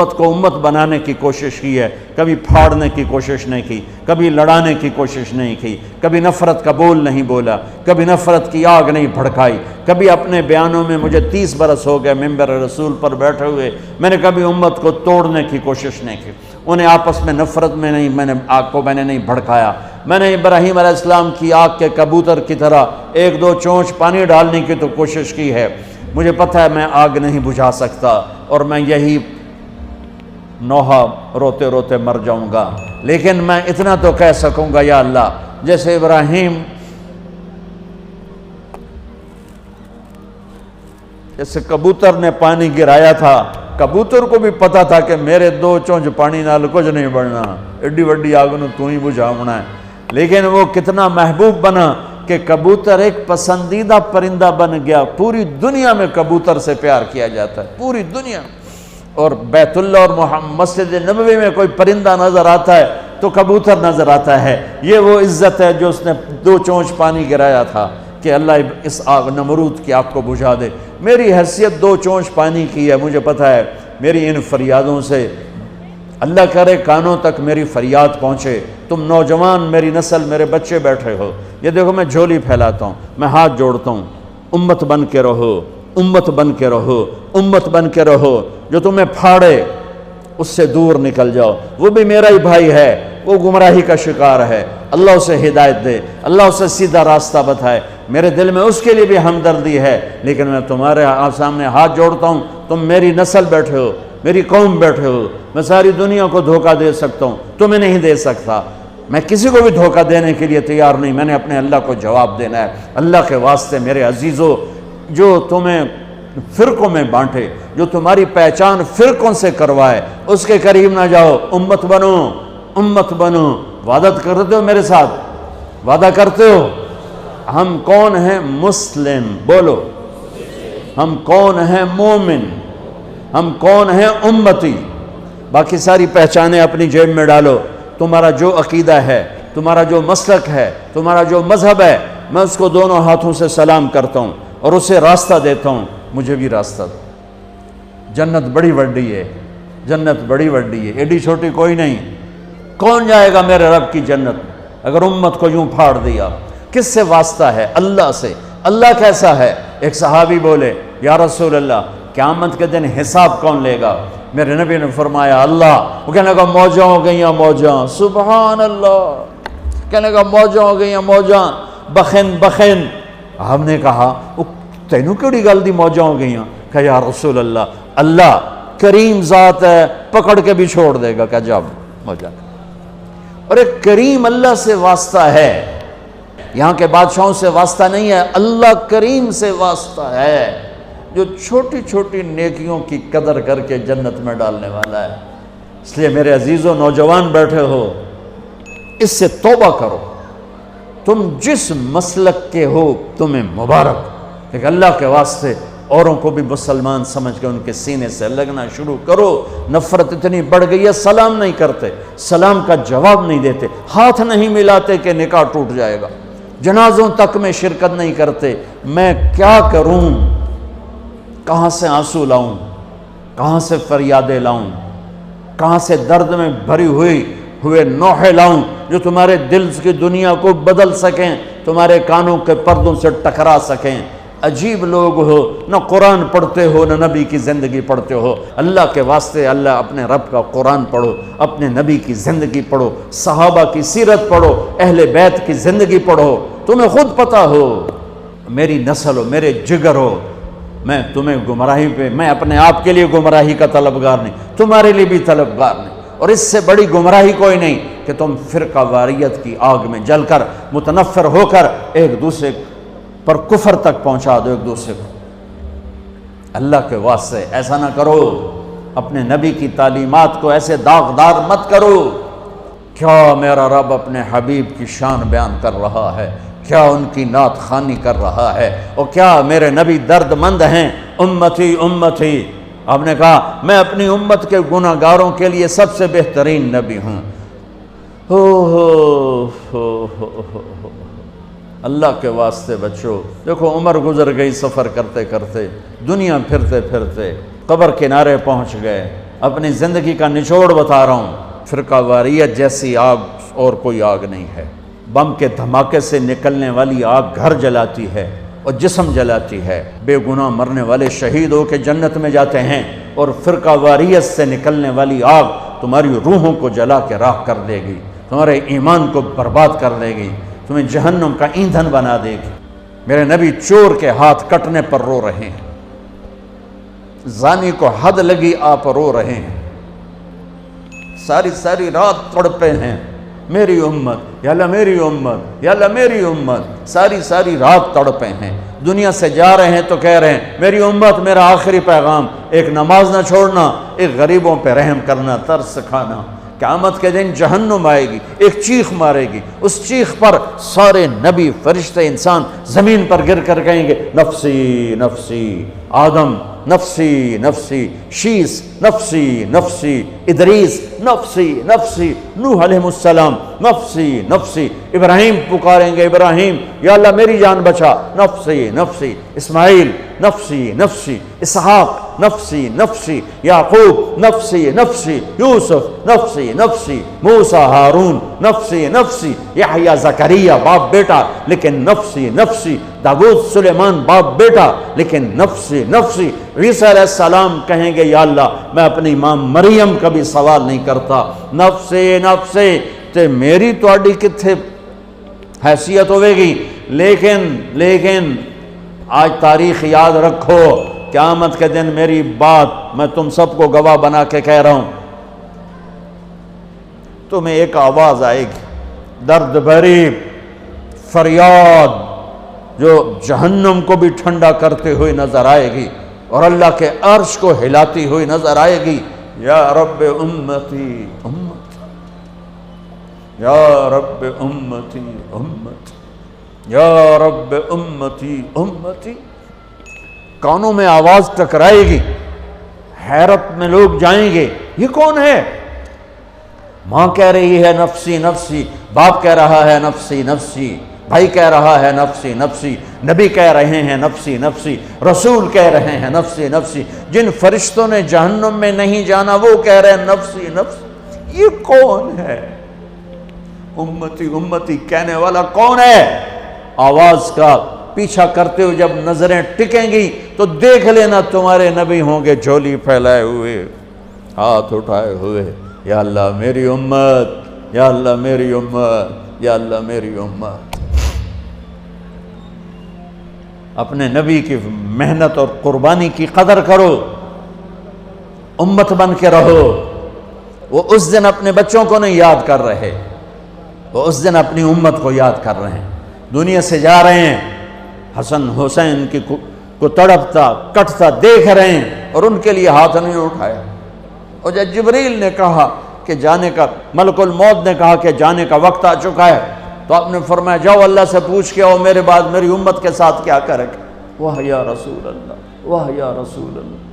امت کو امت بنانے کی کوشش کی ہے، کبھی پھاڑنے کی کوشش نہیں کی، کبھی لڑانے کی کوشش نہیں کی، کبھی نفرت کا بول نہیں بولا، کبھی نفرت کی آگ نہیں بھڑکائی، کبھی اپنے بیانوں میں مجھے 30 برس ہو گئے ممبر رسول پر بیٹھے ہوئے، میں نے کبھی امت کو توڑنے کی کوشش نہیں کی، انہیں آپس میں نفرت میں نہیں، میں نے آگ کو میں نے نہیں بھڑکایا۔ میں نے ابراہیم علیہ السلام کی آگ کے کبوتر کی طرح ایک دو چونچ پانی ڈالنے کی تو کوشش کی ہے، مجھے پتہ ہے میں آگ نہیں بجھا سکتا، اور میں یہی نوحہ روتے روتے مر جاؤں گا، لیکن میں اتنا تو کہہ سکوں گا یا اللہ، جیسے ابراہیم جیسے کبوتر نے پانی گرایا تھا، کبوتر کو بھی پتا تھا کہ میرے 2 چونچ پانی نال کچھ نہیں بڑھنا، ایڈی وڈی آگ نو تو ہی بجھاونا ہے، لیکن وہ کتنا محبوب بنا کہ کبوتر ایک پسندیدہ پرندہ بن گیا۔ پوری دنیا میں کبوتر سے پیار کیا جاتا ہے، پوری دنیا، اور بیت اللہ اور مسجد نبوی میں کوئی پرندہ نظر آتا ہے تو کبوتر نظر آتا ہے۔ یہ وہ عزت ہے جو اس نے 2 چونچ پانی گرایا تھا کہ اللہ اس آگ نمرود کی آگ کو بجھا دے۔ میری حیثیت 2 چونچ پانی کی ہے، مجھے پتہ ہے میری ان فریادوں سے اللہ کرے کانوں تک میری فریاد پہنچے۔ تم نوجوان، میری نسل، میرے بچے بیٹھے ہو، یہ دیکھو میں جھولی پھیلاتا ہوں، میں ہاتھ جوڑتا ہوں، امت بن کے رہو، امت بن کے رہو، امت بن کے رہو۔ جو تمہیں پھاڑے اس سے دور نکل جاؤ، وہ بھی میرا ہی بھائی ہے، وہ گمراہی کا شکار ہے، اللہ اسے ہدایت دے، اللہ اسے سیدھا راستہ بتائے۔ میرے دل میں اس کے لیے بھی ہمدردی ہے، لیکن میں تمہارے سامنے ہاتھ جوڑتا ہوں، تم میری نسل بیٹھے ہو، میری قوم بیٹھے ہو، میں ساری دنیا کو دھوکہ دے سکتا ہوں، تمہیں نہیں دے سکتا، میں کسی کو بھی دھوکہ دینے کے لیے تیار نہیں، میں نے اپنے اللہ کو جواب دینا ہے۔ اللہ کے واسطے میرے عزیزو، جو تمہیں فرقوں میں بانٹے، جو تمہاری پہچان فرقوں سے کروائے، اس کے قریب نہ جاؤ، امت بنو، امت بنو۔ وعدہ کرتے ہو میرے ساتھ؟ وعدہ کرتے ہو؟ ہم کون ہیں؟ مسلم، بولو۔ ہم کون ہیں؟ مومن۔ ہم کون ہیں؟ امتی۔ باقی ساری پہچانیں اپنی جیب میں ڈالو۔ تمہارا جو عقیدہ ہے، تمہارا جو مسلک ہے، تمہارا جو مذہب ہے، میں اس کو دونوں ہاتھوں سے سلام کرتا ہوں اور اسے راستہ دیتا ہوں، مجھے بھی راستہ دو۔ جنت بڑی وڈی ہے، جنت بڑی وڈی ہے، ایڈی چھوٹی کوئی نہیں۔ کون جائے گا میرے رب کی جنت اگر امت کو یوں پھاڑ دیا؟ کس سے واسطہ ہے؟ اللہ سے۔ اللہ کیسا ہے؟ ایک صحابی بولے، یا رسول اللہ، قیامت کے دن حساب کون لے گا؟ میرے نبی نے فرمایا اللہ۔ وہ کہنے لگا موجاں ہو گئیاں موجاں، سبحان اللہ، کہنے لگا موجاں ہو گئیاں موجاں، بخن بخن۔ ہم نے کہا تینوں کیڑی گل دی موجاں ہو گئیاں؟ کہ یا رسول اللہ، اللہ کریم ذات ہے، پکڑ کے بھی چھوڑ دے گا، کہ جب موجاں۔ اور ایک کریم اللہ سے واسطہ ہے، یہاں کے بادشاہوں سے واسطہ نہیں ہے، اللہ کریم سے واسطہ ہے، جو چھوٹی چھوٹی نیکیوں کی قدر کر کے جنت میں ڈالنے والا ہے۔ اس لیے میرے عزیزوں، نوجوان بیٹھے ہو، اس سے توبہ کرو۔ تم جس مسلک کے ہو تمہیں مبارک، لیکن اللہ کے واسطے اوروں کو بھی مسلمان سمجھ کے ان کے سینے سے لگنا شروع کرو۔ نفرت اتنی بڑھ گئی ہے، سلام نہیں کرتے، سلام کا جواب نہیں دیتے، ہاتھ نہیں ملاتے کہ نکاح ٹوٹ جائے گا، جنازوں تک میں شرکت نہیں کرتے۔ میں کیا کروں؟ کہاں سے آنسو لاؤں؟ کہاں سے فریادیں لاؤں؟ کہاں سے درد میں بھری ہوئے نوحے لاؤں جو تمہارے دل کی دنیا کو بدل سکیں، تمہارے کانوں کے پردوں سے ٹکرا سکیں؟ عجیب لوگ ہو، نہ قرآن پڑھتے ہو نہ نبی کی زندگی پڑھتے ہو۔ اللہ کے واسطے اللہ اپنے رب کا قرآن پڑھو، اپنے نبی کی زندگی پڑھو، صحابہ کی سیرت پڑھو، اہل بیت کی زندگی پڑھو، تمہیں خود پتہ ہو۔ میری نسل ہو، میرے جگر ہو، میں تمہیں گمراہی پہ، میں اپنے آپ کے لیے گمراہی کا طلبگار نہیں، تمہارے لیے بھی طلبگار نہیں۔ اور اس سے بڑی گمراہی کوئی نہیں کہ تم فرقہ واریت کی آگ میں جل کر متنفر ہو کر ایک دوسرے پر کفر تک پہنچا دو ایک دوسرے کو۔ اللہ کے واسطے ایسا نہ کرو، اپنے نبی کی تعلیمات کو ایسے داغدار مت کرو۔ کیا میرا رب اپنے حبیب کی شان بیان کر رہا ہے، کیا ان کی نعت خوانی کر رہا ہے، اور کیا میرے نبی درد مند ہیں۔ امتی امتی، آپ نے کہا میں اپنی امت کے گناہ گاروں کے لیے سب سے بہترین نبی ہوں۔ اللہ کے واسطے بچو۔ دیکھو عمر گزر گئی سفر کرتے کرتے، دنیا پھرتے پھرتے قبر کنارے پہنچ گئے، اپنی زندگی کا نچوڑ بتا رہا ہوں، فرقہ واریت جیسی آگ اور کوئی آگ نہیں ہے۔ بم کے دھماکے سے نکلنے والی آگ گھر جلاتی ہے اور جسم جلاتی ہے، بے گناہ مرنے والے شہید ہو کے جنت میں جاتے ہیں، اور فرقہ واریت سے نکلنے والی آگ تمہاری روحوں کو جلا کے راکھ کر دے گی، تمہارے ایمان کو برباد کر دے گی، تمہیں جہنم کا ایندھن بنا دے گی۔ میرے نبی چور کے ہاتھ کٹنے پر رو رہے ہیں، زانی کو حد لگی آپ رو رہے ہیں، ساری رات تڑپے ہیں، میری امت یا اللہ میری امت یا اللہ میری امت، ساری رات تڑپے ہیں۔ دنیا سے جا رہے ہیں تو کہہ رہے ہیں میری امت، میرا آخری پیغام، ایک نماز نہ چھوڑنا، ایک غریبوں پہ رحم کرنا، ترس کھانا۔ قیامت کے دن جہنم آئے گی، ایک چیخ مارے گی، اس چیخ پر سارے نبی فرشتے انسان زمین پر گر کر کہیں گے نفسی نفسی، آدم نفسی نفسی، شیس نفسی نفسی، ادریس نفسی نفسی، نوح علیہ السلام نفسی نفسی، ابراہیم پکاریں گے ابراہیم یا اللہ میری جان بچا، نفسی نفسی، اسماعیل نفسی نفسی، اسحاق نفسی نفسی، یعقوب نفسی نفسی، یوسف نفسی نفسی، موسیٰ ہارون نفسی نفسی، یحییٰ زکریا باپ بیٹا لیکن نفسی نفسی، داؤد سلیمان باپ بیٹا لیکن نفسی نفسی۔ عیسیٰ علیہ السلام کہیں گے یا اللہ میں اپنی ماں مریم کا بھی سوال نہیں کرتا، نفسی نفسی، تے میری تواڈی کتھے حیثیت ہوئے گی۔ لیکن آج تاریخ یاد رکھو، قیامت کے دن میری بات میں تم سب کو گواہ بنا کے کہہ رہا ہوں، تمہیں ایک آواز آئے گی، درد بھری فریاد جو جہنم کو بھی ٹھنڈا کرتے ہوئے نظر آئے گی اور اللہ کے عرش کو ہلاتی ہوئی نظر آئے گی، یا رب امتی امتی، یا رب امتی امتی، یا رب امتی امتی۔ کانوں میں آواز ٹکرائے گی، حیرت میں لوگ جائیں گے یہ کون ہے؟ ماں کہہ رہی ہے نفسی نفسی، باپ کہہ رہا ہے نفسی نفسی، بھائی کہہ رہا ہے نفسی نفسی، نبی کہہ رہے ہیں نفسی نفسی، رسول کہہ رہے ہیں نفسی نفسی، جن فرشتوں نے جہنم میں نہیں جانا وہ کہہ رہے ہیں نفسی نفسی۔ یہ کون ہے؟ امتی امتی کہنے والا کون ہے؟ آواز کا پیچھا کرتے ہوئے جب نظریں ٹکیں گی تو دیکھ لینا تمہارے نبی ہوں گے جھولی پھیلائے ہوئے، ہاتھ اٹھائے ہوئے، یا اللہ میری امت، یا اللہ میری امت، یا اللہ میری امت۔ اپنے نبی کی محنت اور قربانی کی قدر کرو، امت بن کے رہو۔ وہ اس دن اپنے بچوں کو نہیں یاد کر رہے، وہ اس دن اپنی امت کو یاد کر رہے ہیں۔ دنیا سے جا رہے ہیں، حسن حسین کی کو تڑپتا کٹتا دیکھ رہے ہیں اور ان کے لیے ہاتھ نہیں اٹھایا۔ اور جب جبریل نے کہا کہ جانے کا، ملک الموت نے کہا کہ جانے کا وقت آ چکا ہے، تو آپ نے فرمایا جاؤ اللہ سے پوچھ کے آؤ میرے بعد میری امت کے ساتھ کیا کرے گا۔ واہ یا رسول اللہ، واہ یا رسول اللہ۔